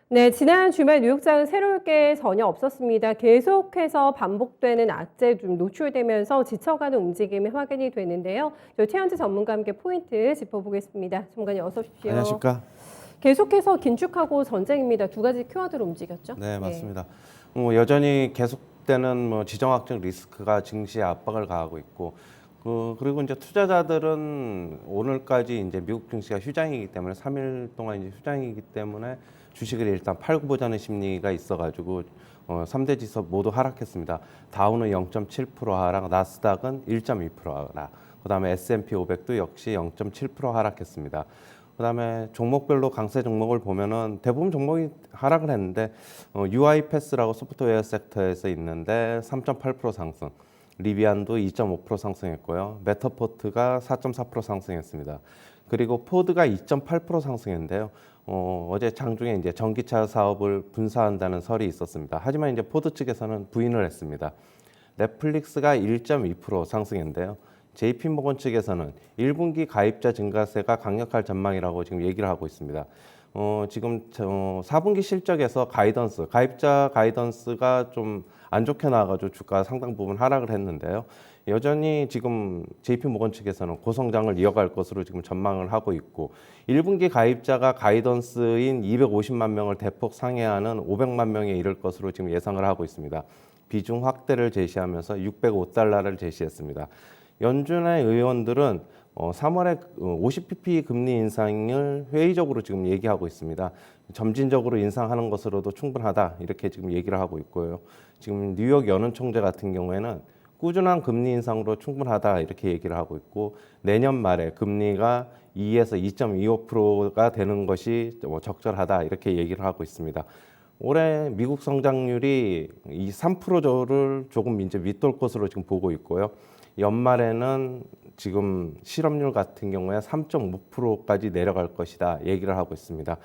네, 지난 주말 뉴욕장은 새로울 게 전혀 없었습니다. 계속해서 반복되는 악재에 좀 노출되면서 지쳐가는 움직임이 확인이 되는데요. 저희 최현지 전문가와 함께 포인트 짚어보겠습니다. 전문가님 어서 오십시오. 안녕하십니까? 계속해서 긴축하고 전쟁입니다. 두 가지 키워드로 움직였죠? 네, 맞습니다. 여전히 계속되는 지정학적 리스크가 증시에 압박을 가하고 있고, 그리고 이제 투자자들은 오늘까지 이제 미국 증시가 휴장이기 때문에 3일 동안 이제 휴장이기 때문에 주식을 일단 팔고 보자는 심리가 있어가지고 3대 지수 모두 하락했습니다. 다우는 0.7% 하락, 나스닥은 1.2% 하락, 그다음에 S&P 500도 역시 0.7% 하락했습니다. 그다음에 종목별로 강세 종목을 보면은 대부분 종목이 하락을 했는데 UiPath라고 소프트웨어 섹터에서 있는데 3.8% 상승, 리비안도 2.5% 상승했고요. 메타포트가 4.4% 상승했습니다. 그리고 포드가 2.8% 상승했는데요. 어제 장중에 이제 전기차 사업을 분사한다는 설이 있었습니다. 하지만 이제 포드 측에서는 부인을 했습니다. 넷플릭스가 1.2% 상승했는데요. JP모건 측에서는 1분기 가입자 증가세가 강력할 전망이라고 지금 얘기를 하고 있습니다. 지금 4분기 실적에서 가입자 가이던스가 좀 안 좋게 나와가지고 주가 상당 부분 하락을 했는데요. 여전히 지금 JP모건 측에서는 고성장을 이어갈 것으로 지금 전망을 하고 있고 1분기 가입자가 가이던스인 250만 명을 대폭 상회하는 500만 명에 이를 것으로 지금 예상을 하고 있습니다. 비중 확대를 제시하면서 605달러를 제시했습니다. 연준의 의원들은 3월에 50bp 금리 인상을 회의적으로 지금 얘기하고 있습니다. 점진적으로 인상하는 것으로도 충분하다 이렇게 지금 얘기를 하고 있고요. 지금 뉴욕 연은 총재 같은 경우에는 꾸준한 금리 인상으로 충분하다 이렇게 얘기를 하고 있고 내년 말에 금리가 2에서 2.25%가 되는 것이 적절하다 이렇게 얘기를 하고 있습니다. 올해 미국 성장률이 이 3%를 조금 이제 밑돌 것으로 지금 보고 있고요. 연말에는 지금 실업률 같은 경우에 3.5%까지 내려갈 것이다 얘기를 하고 있습니다.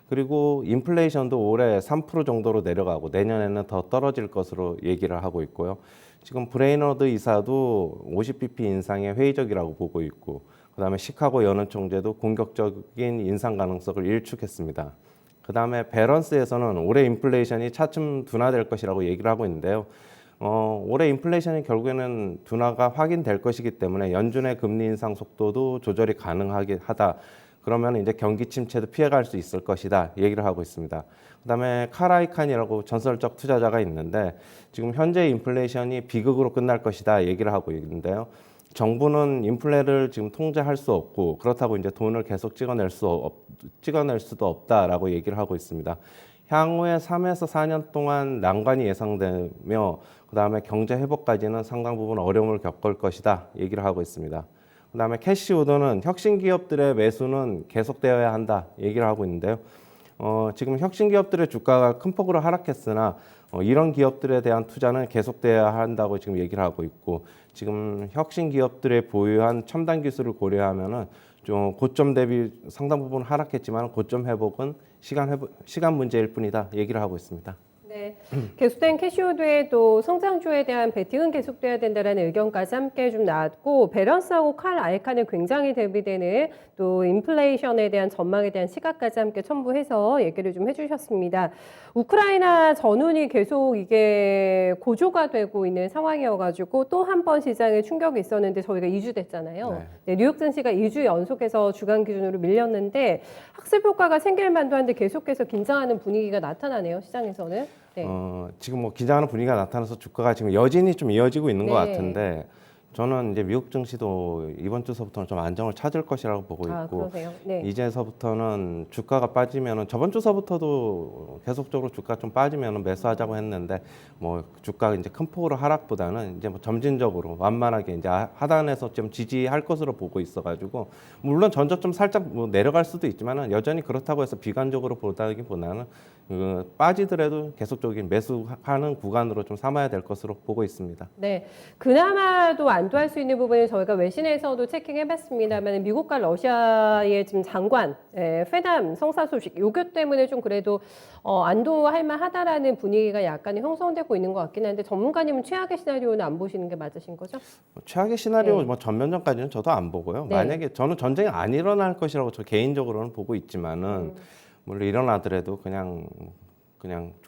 그리고 인플레이션도 올해 3% 정도로 내려가고 내년에는 더 떨어질 것으로 얘기를 하고 있고요. 지금 브레이너드 이사도 50bp 인상에 회의적이라고 보고 있고 그다음에 시카고 연은 총재도 공격적인 인상 가능성을 일축했습니다. 그다음에 밸런스에서는 올해 인플레이션이 차츰 둔화될 것이라고 얘기를 하고 있는데요. 올해 인플레이션이 결국에는 둔화가 확인될 것이기 때문에 연준의 금리 인상 속도도 조절이 가능하다. 그러면 이제 경기 침체도 피해갈 수 있을 것이다 얘기를 하고 있습니다. 그다음에 카라이칸이라고 전설적 투자자가 있는데 지금 현재 인플레이션이 비극으로 끝날 것이다 얘기를 하고 있는데요. 정부는 인플레를 지금 통제할 수 없고 그렇다고 이제 돈을 계속 찍어낼 수도 없다라고 얘기를 하고 있습니다. 향후에 3에서 4년 동안 난관이 예상되며 그다음에 경제 회복까지는 상당 부분 어려움을 겪을 것이다 얘기를 하고 있습니다. 그다음에 캐시우드는 혁신 기업들의 매수는 계속되어야 한다 얘기를 하고 있는데요. 지금 혁신 기업들의 주가가 큰 폭으로 하락했으나 이런 기업들에 대한 투자는 계속돼야 한다고 지금 얘기를 하고 있고 지금 혁신 기업들의 보유한 첨단 기술을 고려하면은 좀 고점 대비 상당 부분 하락했지만 고점 회복은 시간 문제일 뿐이다 얘기를 하고 있습니다. 네, 계속된 캐시우드에도 성장주에 대한 베팅은 계속돼야 된다는 의견까지 함께 좀 나왔고 밸런스하고 칼 알칸에 굉장히 대비되는 또 인플레이션에 대한 전망에 대한 시각까지 함께 첨부해서 얘기를 좀 해주셨습니다. 우크라이나 전운이 계속 이게 고조가 되고 있는 상황이어가지고 또 한 번 시장에 충격이 있었는데 저희가 2주 됐잖아요. 네, 뉴욕 증시가 2주 연속해서 주간 기준으로 밀렸는데 학습 효과가 생길 만도 한데 계속해서 긴장하는 분위기가 나타나네요, 시장에서는. 네. 지금 긴장하는 분위기가 나타나서 주가가 지금 여진이 좀 이어지고 있는 것 네. 같은데 저는 이제 미국 증시도 이번 주서부터는 좀 안정을 찾을 것이라고 보고 있고 그러세요? 네. 이제서부터는 주가가 빠지면은 저번 주서부터도 계속적으로 주가 좀 빠지면은 매수하자고 했는데 주가가 이제 큰 폭으로 하락보다는 이제 점진적으로 완만하게 이제 하단에서 좀 지지할 것으로 보고 있어가지고 물론 전저점 살짝 내려갈 수도 있지만은 여전히 그렇다고 해서 비관적으로 보다기보다는 빠지더라도 계속적인 매수하는 구간으로 좀 삼아야 될 것으로 보고 있습니다. 네, 그나마도 안도할 수 있는 부분은 저희가 외신에서도 체킹해봤습니다만 미국과 러시아의 지금 장관, 회담 성사 소식 요것 때문에 좀 그래도 안도할 만하다라는 분위기가 약간 형성되고 있는 것 같긴 한데 전문가님은 최악의 시나리오는 안 보시는 게 맞으신 거죠? 최악의 시나리오 네. 전면전까지는 저도 안 보고요. 네. 만약에 저는 전쟁이 안 일어날 것이라고 저 개인적으로는 보고 있지만은 물론 일어나더라도 그냥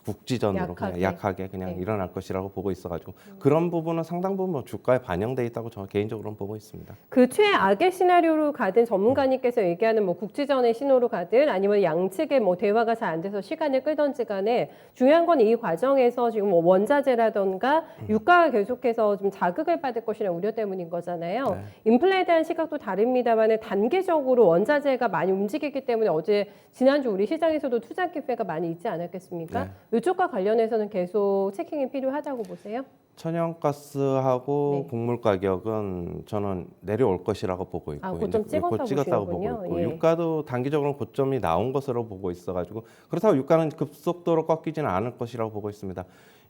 국지전으로 그냥 약하게 그냥 네. 일어날 것이라고 보고 있어가지고 그런 부분은 상당 부분 주가에 반영돼 있다고 저는 개인적으로는 보고 있습니다. 그 최악의 시나리오로 가든 전문가님께서 얘기하는 뭐 국지전의 신호로 가든 아니면 양측의 뭐 대화가 잘 안 돼서 시간을 끌던지 간에 중요한 건 이 과정에서 지금 뭐 원자재라던가 유가가 계속해서 좀 자극을 받을 것이라는 우려 때문인 거잖아요. 네. 인플레에 대한 시각도 다릅니다만 단계적으로 원자재가 많이 움직이기 때문에 어제 지난주 우리 시장에서도 투자 기회가 많이 있지 않았겠습니까? 이쪽과 관련해서는 계속 체킹이 필요하다고 보세요? 천연가스하고 네. 곡물 가격은 저는 내려올 것이라고 보고 있고 고점 이제 곧 찍었다고 찍었다고 보고 보시는군요. 있고 예. 유가도 단기적으로 고점이 나온 것으로 보고 있어가지고 그렇다고 유가는 급속도로 꺾이지는 않을 것이라고 보고 있습니다.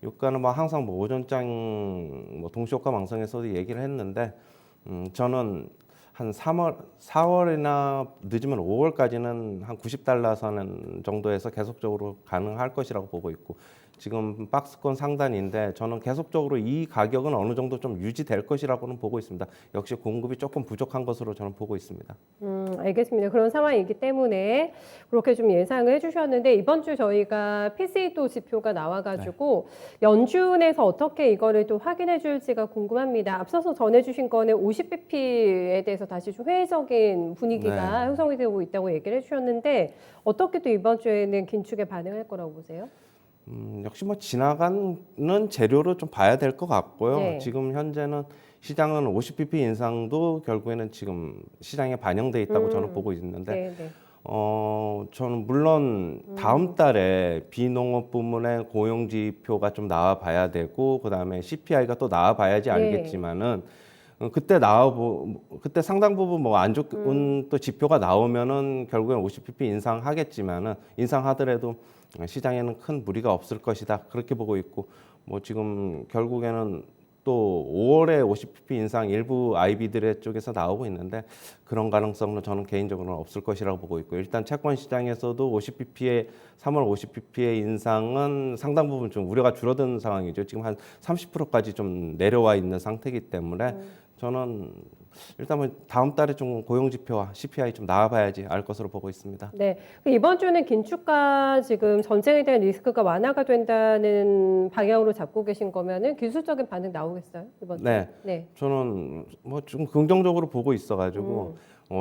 유가는 뭐 항상 뭐 오전장 뭐 동시효과 망성에서도 얘기를 했는데 저는 한 4월이나 늦으면 5월까지는 한 90달러 선 정도에서 계속적으로 가능할 것이라고 보고 있고 지금 박스권 상단인데 저는 계속적으로 이 가격은 어느 정도 좀 유지될 것이라고는 보고 있습니다. 역시 공급이 조금 부족한 것으로 저는 보고 있습니다. 알겠습니다. 그런 상황이기 때문에 그렇게 좀 예상을 해주셨는데 이번 주 저희가 PC도 지표가 나와가지고 연준에서 어떻게 이거를 또 확인해 줄지가 궁금합니다. 앞서서 전해주신 거는 50bp에 대해서 다시 좀 회의적인 분위기가 형성이 되고 있다고 얘기를 해주셨는데 어떻게 또 이번 주에는 긴축에 반응할 거라고 보세요? 역시 뭐 지나가는 재료로 좀 봐야 될 것 같고요. 네. 지금 현재는 시장은 50bp 인상도 결국에는 지금 시장에 반영돼 있다고 저는 보고 있는데 네, 네. 저는 물론 다음 달에 비농업 부문의 고용 지표가 좀 나와 봐야 되고 그다음에 CPI가 또 나와 봐야지 알겠지만은 그때 상당 부분 뭐 안 좋은 또 지표가 나오면은 결국엔 50bp 인상하겠지만은 인상하더라도 시장에는 큰 무리가 없을 것이다 그렇게 보고 있고 뭐 지금 결국에는 또 5월에 50bp 인상 일부 IB들의 쪽에서 나오고 있는데 그런 가능성은 저는 개인적으로는 없을 것이라고 보고 있고 일단 채권 시장에서도 50bp의 3월 50bp의 인상은 상당 부분 좀 우려가 줄어든 상황이죠. 지금 한 30%까지 좀 내려와 있는 상태이기 때문에 저는 일단 뭐 다음 달에 좀 고용 지표와 CPI 좀 나와봐야지 알 것으로 보고 있습니다. 네, 이번 주는 긴축과 지금 전쟁에 대한 리스크가 완화가 된다는 방향으로 잡고 계신 거면은 기술적인 반응 나오겠어요 이번 주? 네. 저는 뭐 좀 긍정적으로 보고 있어가지고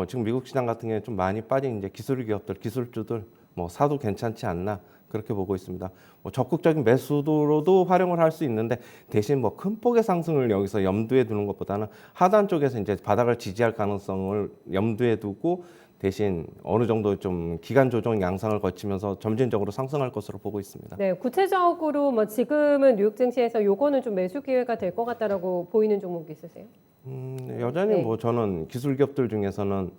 지금 미국 시장 같은 경우에 좀 많이 빠진 이제 기술 기업들, 기술주들 뭐 사도 괜찮지 않나. 그렇게 보고 있습니다. 뭐 적극적인 매수도로도 활용을 할 수 있는데 대신 뭐 큰 폭의 상승을 여기서 염두에 두는 것보다는 하단 쪽에서 이제 바닥을 지지할 가능성을 염두에 두고 대신 어느 정도 좀 기간 조정 양상을 거치면서 점진적으로 상승할 것으로 보고 있습니다. 네, 구체적으로 뭐 지금은 뉴욕 증시에서 요거는 좀 매수 기회가 될 것 같다라고 보이는 종목이 있으세요? 여전히 뭐 저는 기술 기업들 중에서는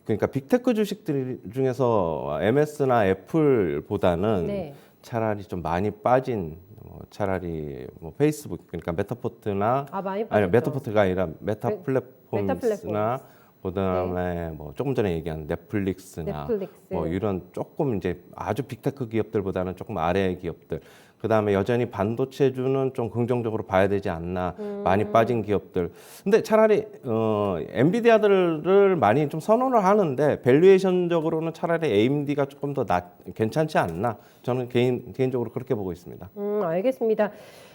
그러니까 빅테크 주식들 중에서 MS나 애플보다는 차라리 좀 많이 빠진 차라리 뭐 페이스북 그러니까 메타포트나 많이 아니 메타포트가 아니라 메타 플랫폼스나 플랫폼스. 그다음에 뭐 조금 전에 얘기한 넷플릭스나 뭐 이런 조금 이제 아주 빅테크 기업들보다는 조금 아래의 기업들. 그다음에 여전히 반도체주는 좀 긍정적으로 봐야 되지 않나 많이 빠진 기업들. 근데 차라리 엔비디아들을 많이 좀 선호를 하는데 밸류에이션적으로는 차라리 AMD가 조금 더 괜찮지 않나. 저는 개인적으로 그렇게 보고 있습니다. 알겠습니다.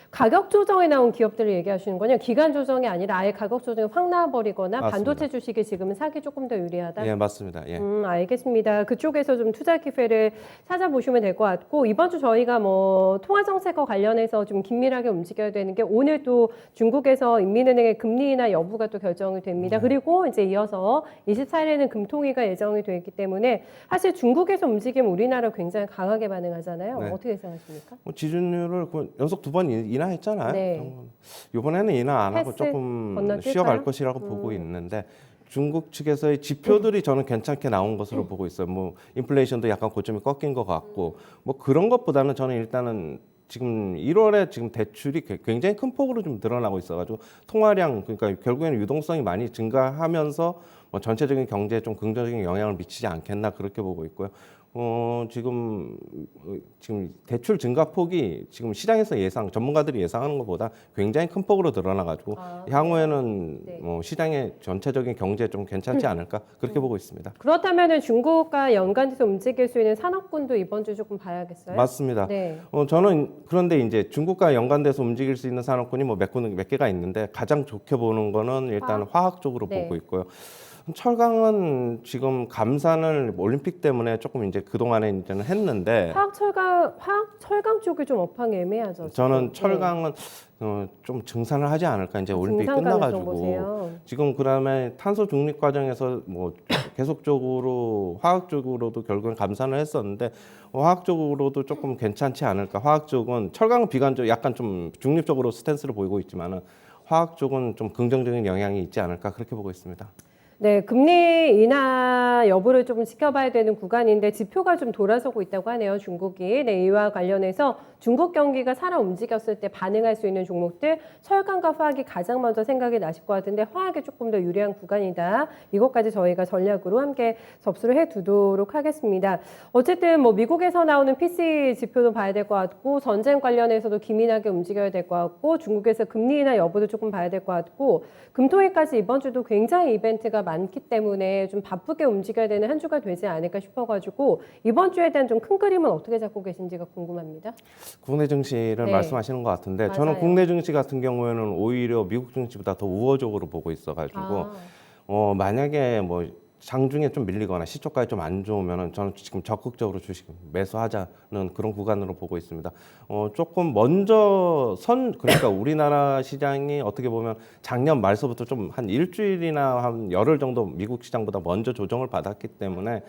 가격 조정에 나온 기업들을 얘기하시는 거냐? 기간 조정이 아니라 아예 가격 조정이 확 나와버리거나 맞습니다. 반도체 주식이 지금은 사기 조금 더 유리하다? 예, 맞습니다. 예. 알겠습니다. 그쪽에서 좀 투자 기회를 찾아보시면 될 것 같고 이번 주 저희가 뭐 통화 정책과 관련해서 좀 긴밀하게 움직여야 되는 게 오늘 또 중국에서 인민은행의 금리 인하 여부가 또 결정이 됩니다. 그리고 이제 이어서 24일에는 금통위가 예정이 되어 있기 때문에 사실 중국에서 움직이면 우리나라 굉장히 강하게 반응하잖아요. 네. 어떻게 생각하십니까? 뭐 지준율을 연속 2번 인하했잖아요. 네. 이번에는 인하 안 하고 패스 조금 건너뛸까요? 쉬어갈 것이라고 보고 있는데 중국 측에서의 지표들이 저는 괜찮게 나온 것으로 보고 있어요. 뭐 인플레이션도 약간 고점이 꺾인 것 같고 뭐 그런 것보다는 저는 일단은 지금 1월에 지금 대출이 굉장히 큰 폭으로 좀 늘어나고 있어가지고 통화량 그러니까 결국에는 유동성이 많이 증가하면서 뭐 전체적인 경제에 좀 긍정적인 영향을 미치지 않겠나 그렇게 보고 있고요. 지금 대출 증가폭이 지금 시장에서 전문가들이 예상하는 것보다 굉장히 큰 폭으로 드러나가지고 향후에는 네. 시장의 전체적인 경제에 좀 괜찮지 않을까 그렇게 보고 있습니다. 그렇다면 중국과 연관돼서 움직일 수 있는 산업군도 이번 주 조금 봐야겠어요? 맞습니다. 네. 저는 그런데 이제 중국과 연관돼서 움직일 수 있는 산업군이 몇 개가 있는데 가장 좋게 보는 거는 일단 화학 쪽으로 네. 보고 있고요. 철강은 지금 감산을 올림픽 때문에 조금 이제 그동안에 이제는 했는데 화학 철강 쪽이 좀 업황이 애매하죠. 저는 지금. 철강은 좀 증산을 하지 않을까 이제 올림픽 증산 가능성 끝나가지고 보세요. 지금 그다음에 탄소 중립 과정에서 뭐 계속적으로 화학 쪽으로도 결국엔 감산을 했었는데 화학 쪽으로도 조금 괜찮지 않을까. 화학 쪽은 철강은 비관적 약간 좀 중립적으로 스탠스를 보이고 있지만은 화학 쪽은 좀 긍정적인 영향이 있지 않을까 그렇게 보고 있습니다. 네, 금리 인하 여부를 조금 지켜봐야 되는 구간인데 지표가 좀 돌아서고 있다고 하네요, 중국이. 네, 이와 관련해서 중국 경기가 살아 움직였을 때 반응할 수 있는 종목들, 철강과 화학이 가장 먼저 생각이 나실 것 같은데 화학이 조금 더 유리한 구간이다. 이것까지 저희가 전략으로 함께 접수를 해두도록 하겠습니다. 어쨌든 뭐 미국에서 나오는 PCE 지표도 봐야 될 것 같고 전쟁 관련해서도 기민하게 움직여야 될 것 같고 중국에서 금리 인하 여부도 조금 봐야 될 것 같고 금토일까지 이번 주도 굉장히 이벤트가 많기 때문에 좀 바쁘게 움직여야 되는 한 주가 되지 않을까 싶어가지고 이번 주에 대한 좀 큰 그림은 어떻게 잡고 계신지가 궁금합니다. 국내 증시를 네. 말씀하시는 것 같은데 맞아요. 저는 국내 증시 같은 경우에는 오히려 미국 증시보다 더 우호적으로 보고 있어가지고 만약에 뭐 장중에 좀 밀리거나 시초가에 좀 안 좋으면은 저는 지금 적극적으로 주식 매수하자는 그런 구간으로 보고 있습니다. 조금 먼저 그러니까 우리나라 시장이 어떻게 보면 작년 말서부터 좀 한 일주일이나 한 열흘 정도 미국 시장보다 먼저 조정을 받았기 때문에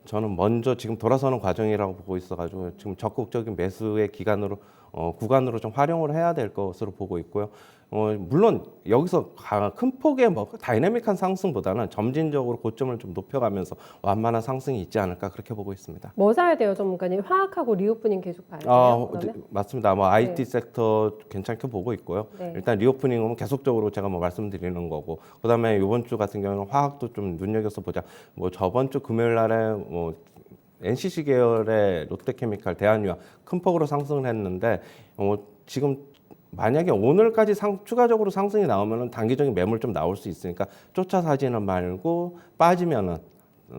저는 먼저 지금 돌아서는 과정이라고 보고 있어가지고 지금 적극적인 매수의 구간으로 좀 활용을 해야 될 것으로 보고 있고요. 물론 여기서 큰 폭의 뭐 다이내믹한 상승보다는 점진적으로 고점을 좀 높여가면서 완만한 상승이 있지 않을까 그렇게 보고 있습니다. 뭐 사야 돼요, 전문가님? 화학하고 리오프닝 계속 봐야 돼요? 그러면? 맞습니다. 뭐 IT 섹터 괜찮게 보고 있고요. 네. 일단 리오프닝은 계속적으로 제가 뭐 말씀드리는 거고, 그다음에 이번 주 같은 경우는 화학도 좀 눈여겨서 보자. 뭐 저번 주 금요일 날에 뭐 NCC 계열의 롯데케미칼, 대한유화 큰 폭으로 상승을 했는데 지금 만약에 오늘까지 추가적으로 상승이 나오면은 단기적인 매물 좀 나올 수 있으니까 쫓아 사지는 말고 빠지면은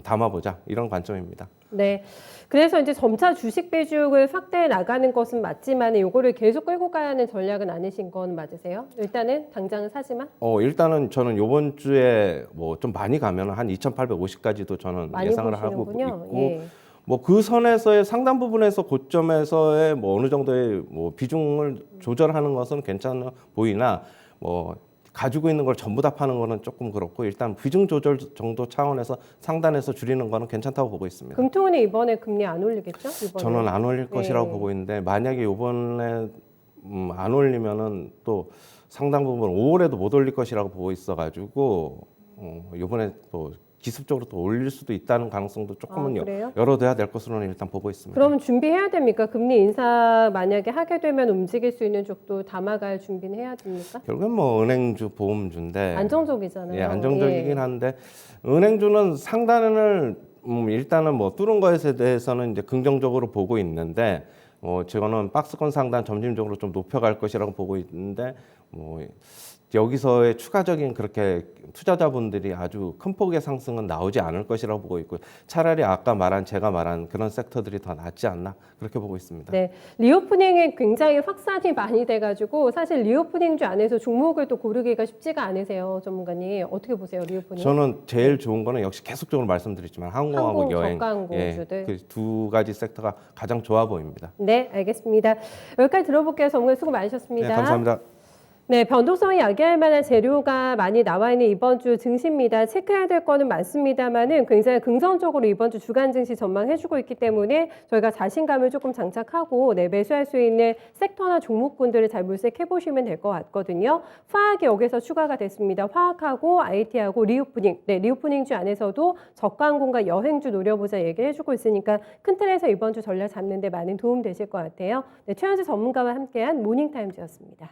담아보자 이런 관점입니다. 네. 그래서 이제 점차 주식 비중을 확대해 나가는 것은 맞지만 이거를 계속 끌고 가야 하는 전략은 아니신 건 맞으세요? 일단은 당장은 사지만 일단은 저는 이번 주에 뭐 좀 많이 가면 한 2,850까지도 저는 많이 예상을 하고 보시는군요. 있고 예. 뭐 그 선에서의 상당 부분에서 고점에서의 뭐 어느 정도의 뭐 비중을 조절하는 것은 괜찮아 보이나 뭐 가지고 있는 걸 전부 다 파는 거는 조금 그렇고 일단 비중 조절 정도 차원에서 상단에서 줄이는 거는 괜찮다고 보고 있습니다. 금통은이 이번에 금리 안 올리겠죠? 이번에. 저는 안 올릴 것이라고 네. 보고 있는데 만약에 이번에 안 올리면은 또 상당 부분 5월에도 못 올릴 것이라고 보고 있어가지고 이번에 또 기습적으로 또 올릴 수도 있다는 가능성도 조금은 그래요? 열어둬야 될 것으로는 일단 보고 있습니다. 그러면 준비해야 됩니까? 금리 인사 만약에 하게 되면 움직일 수 있는 쪽도 담아갈 준비는 해야 됩니까? 결국엔 뭐 은행주, 보험주인데 안정적이잖아요. 예, 안정적이긴 예. 한데 은행주는 상단을 일단은 뭐 뚫은 것에 대해서는 이제 긍정적으로 보고 있는데 저는 박스권 상단 점진적으로 좀 높여갈 것이라고 보고 있는데 여기서의 추가적인 그렇게 투자자분들이 아주 큰 폭의 상승은 나오지 않을 것이라고 보고 있고 차라리 제가 말한 그런 섹터들이 더 낫지 않나 그렇게 보고 있습니다. 네, 리오프닝이 굉장히 확산이 많이 돼가지고 사실 리오프닝주 안에서 종목을 또 고르기가 쉽지가 않으세요, 전문가님. 어떻게 보세요, 리오프닝? 저는 제일 좋은 거는 역시 계속적으로 말씀드렸지만 항공하고 여행, 저가항공주들. 그 두 가지 섹터가 가장 좋아 보입니다. 네, 알겠습니다. 여기까지 들어볼게요. 전문가 수고 많으셨습니다. 네, 감사합니다. 네, 변동성이 야기할 만한 재료가 많이 나와 있는 이번 주 증시입니다. 체크해야 될 거는 많습니다만은 굉장히 긍정적으로 이번 주 주간 증시 전망해주고 있기 때문에 저희가 자신감을 조금 장착하고 매수할 수 있는 섹터나 종목군들을 잘 물색해 보시면 될 것 같거든요. 화학이 여기서 추가가 됐습니다. 화학하고 IT하고 리오프닝, 리오프닝주 안에서도 저가항공과 여행주 노려보자 얘기를 해주고 있으니까 큰 틀에서 이번 주 전략 잡는 데 많은 도움 되실 것 같아요. 네, 최현주 전문가와 함께한 모닝타임즈였습니다.